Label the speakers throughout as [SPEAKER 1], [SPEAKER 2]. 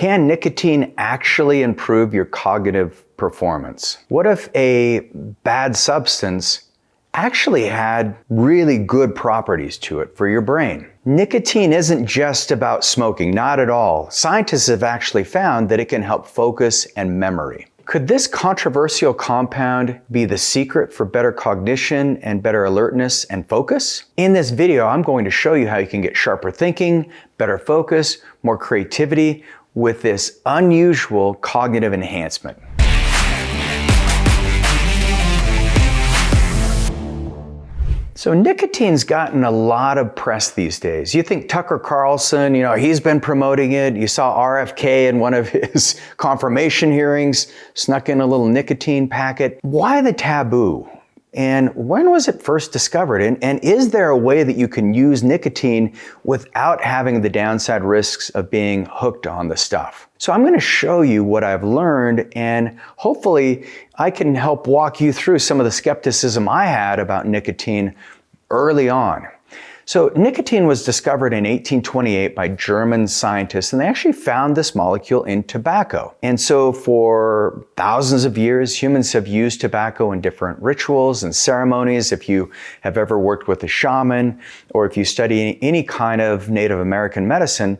[SPEAKER 1] can nicotine actually improve your cognitive performance? What if a bad substance actually had really good properties to it for your brain? Nicotine isn't just about smoking, not at all. Scientists have actually found that it can help focus and memory. Could this controversial compound be the secret for better cognition and better alertness and focus? In this video, I'm going to show you how you can get sharper thinking, better focus, more creativity with this unusual cognitive enhancement. So nicotine's gotten a lot of press these days. You think Tucker Carlson, he's been promoting it. You saw RFK in one of his confirmation hearings, snuck in a little nicotine packet. Why the taboo? And when was it first discovered? And is there a way that you can use nicotine without having the downside risks of being hooked on the stuff? So I'm going to show you what I've learned, and hopefully I can help walk you through some of the skepticism I had about nicotine early on. So nicotine was discovered in 1828 by German scientists, and they actually found this molecule in tobacco. And so for thousands of years, humans have used tobacco in different rituals and ceremonies. If you have ever worked with a shaman, or if you study any kind of Native American medicine,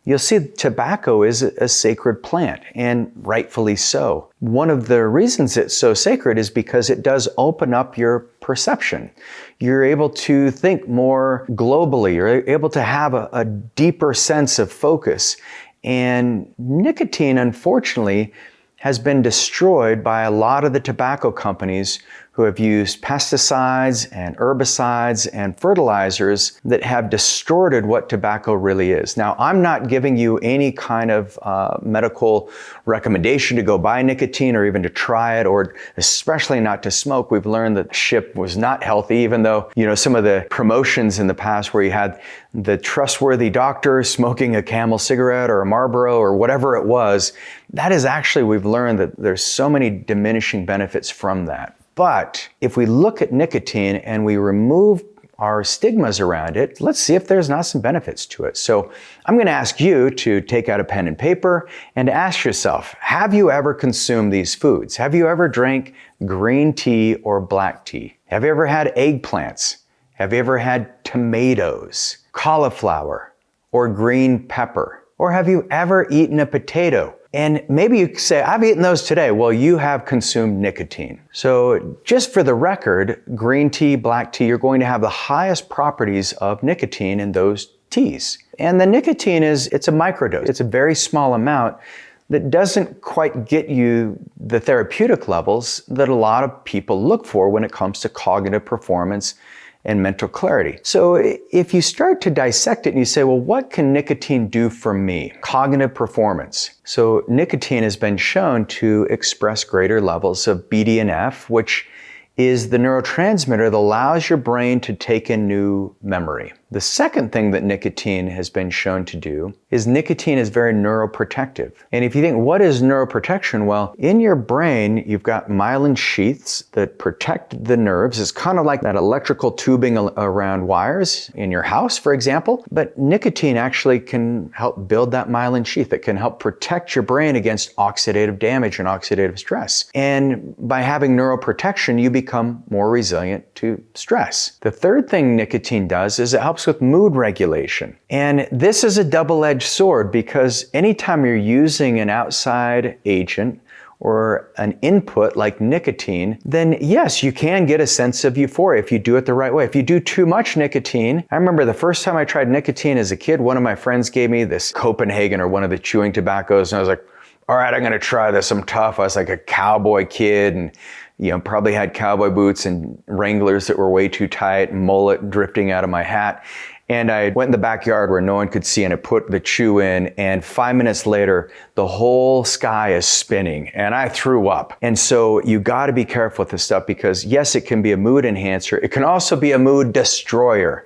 [SPEAKER 1] you'll see tobacco is a sacred plant, and rightfully so. One of the reasons it's so sacred is because it does open up your perception. You're able to think more globally. You're able to have a deeper sense of focus. And nicotine, unfortunately, has been destroyed by a lot of the tobacco companies who have used pesticides and herbicides and fertilizers that have distorted what tobacco really is. Now, I'm not giving you any kind of medical recommendation to go buy nicotine or even to try it, or especially not to smoke. We've learned that SHIP was not healthy, even though, some of the promotions in the past where you had the trustworthy doctor smoking a Camel cigarette or a Marlboro or whatever it was, that is actually, we've learned that there's so many diminishing benefits from that. But if we look at nicotine and we remove our stigmas around it, let's see if there's not some benefits to it. So I'm going to ask you to take out a pen and paper and ask yourself, have you ever consumed these foods? Have you ever drank green tea or black tea? Have you ever had eggplants? Have you ever had tomatoes, cauliflower, or green pepper? Or have you ever eaten a potato? And maybe you say, I've eaten those today. Well, you have consumed nicotine. So just for the record, green tea, black tea, you're going to have the highest properties of nicotine in those teas. And the nicotine it's a microdose. It's a very small amount that doesn't quite get you the therapeutic levels that a lot of people look for when it comes to cognitive performance and mental clarity. So if you start to dissect it and you say, well, what can nicotine do for me? Cognitive performance. So nicotine has been shown to express greater levels of BDNF, which is the neurotransmitter that allows your brain to take in new memory. The second thing that nicotine has been shown to do is nicotine is very neuroprotective. And if you think, what is neuroprotection? Well, in your brain, you've got myelin sheaths that protect the nerves. It's kind of like that electrical tubing around wires in your house, for example. But nicotine actually can help build that myelin sheath. It can help protect your brain against oxidative damage and oxidative stress. And by having neuroprotection, you become more resilient to stress. The third thing nicotine does is it helps with mood regulation. And this is a double-edged sword, because anytime you're using an outside agent or an input like nicotine, then yes, you can get a sense of euphoria if you do it the right way. If you do too much nicotine, I remember the first time I tried nicotine as a kid, one of my friends gave me this Copenhagen or one of the chewing tobaccos, and I was like, all right, I'm gonna try this, I'm tough. I was like a cowboy kid, and probably had cowboy boots and Wranglers that were way too tight, and mullet drifting out of my hat. And I went in the backyard where no one could see, and I put the chew in, and 5 minutes later, the whole sky is spinning, and I threw up. And so you gotta be careful with this stuff, because yes, it can be a mood enhancer. It can also be a mood destroyer.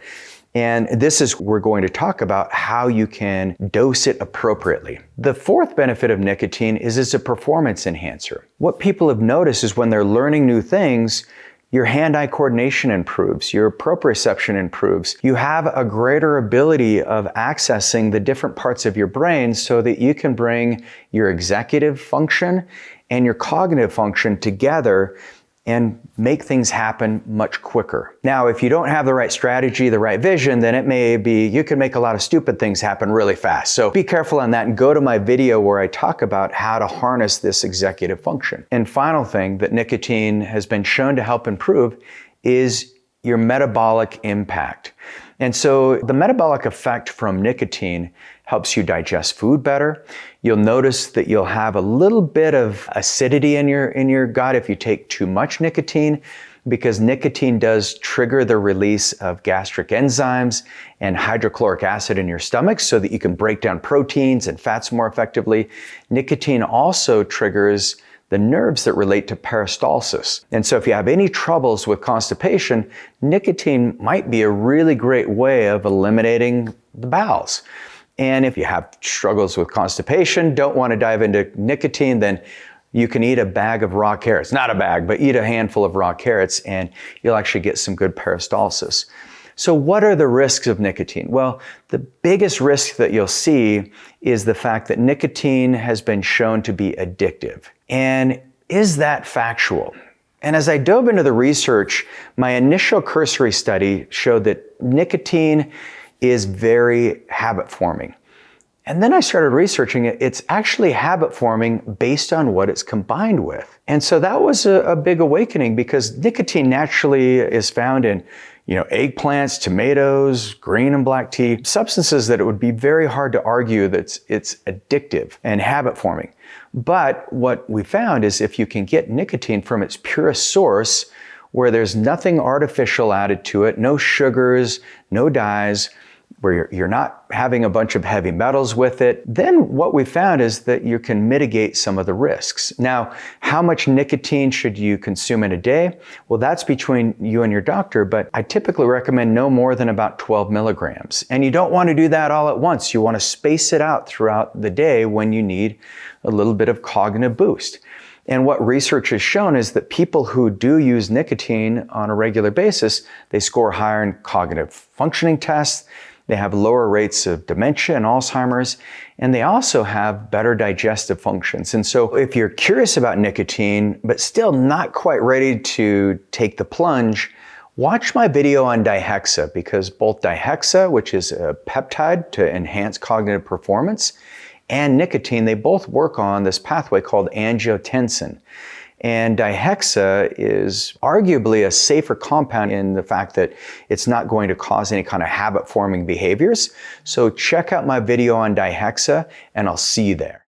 [SPEAKER 1] And this is, we're going to talk about how you can dose it appropriately. The fourth benefit of nicotine is it's a performance enhancer. What people have noticed is when they're learning new things, Your hand-eye coordination improves, your proprioception improves. You have a greater ability of accessing the different parts of your brain so that you can bring your executive function and your cognitive function together and make things happen much quicker. Now, if you don't have the right strategy, the right vision, then it may be you can make a lot of stupid things happen really fast. So be careful on that and go to my video where I talk about how to harness this executive function. And final thing that nicotine has been shown to help improve is your metabolic impact. And so the metabolic effect from nicotine helps you digest food better. You'll notice that you'll have a little bit of acidity in your gut if you take too much nicotine, because nicotine does trigger the release of gastric enzymes and hydrochloric acid in your stomach so that you can break down proteins and fats more effectively. Nicotine also triggers the nerves that relate to peristalsis. And so if you have any troubles with constipation, nicotine might be a really great way of eliminating the bowels. And if you have struggles with constipation, don't want to dive into nicotine, then you can eat a bag of raw carrots. Not a bag, but eat a handful of raw carrots and you'll actually get some good peristalsis. So what are the risks of nicotine? Well, the biggest risk that you'll see is the fact that nicotine has been shown to be addictive. And is that factual? And as I dove into the research, my initial cursory study showed that nicotine is very habit forming. And then I started researching it. It's actually habit forming based on what it's combined with. And so that was a big awakening, because nicotine naturally is found in eggplants, tomatoes, green and black tea, substances that it would be very hard to argue that it's addictive and habit forming. But what we found is if you can get nicotine from its purest source, where there's nothing artificial added to it, no sugars, no dyes, where you're not having a bunch of heavy metals with it, then what we found is that you can mitigate some of the risks. Now, how much nicotine should you consume in a day? Well, that's between you and your doctor, but I typically recommend no more than about 12 milligrams. And you don't want to do that all at once. You want to space it out throughout the day when you need a little bit of cognitive boost. And what research has shown is that people who do use nicotine on a regular basis, they score higher in cognitive functioning tests. They have lower rates of dementia and Alzheimer's, and they also have better digestive functions. And so if you're curious about nicotine, but still not quite ready to take the plunge, watch my video on dihexa, because both dihexa, which is a peptide to enhance cognitive performance, and nicotine, they both work on this pathway called angiotensin. And dihexa is arguably a safer compound in the fact that it's not going to cause any kind of habit-forming behaviors. So check out my video on dihexa, and I'll see you there.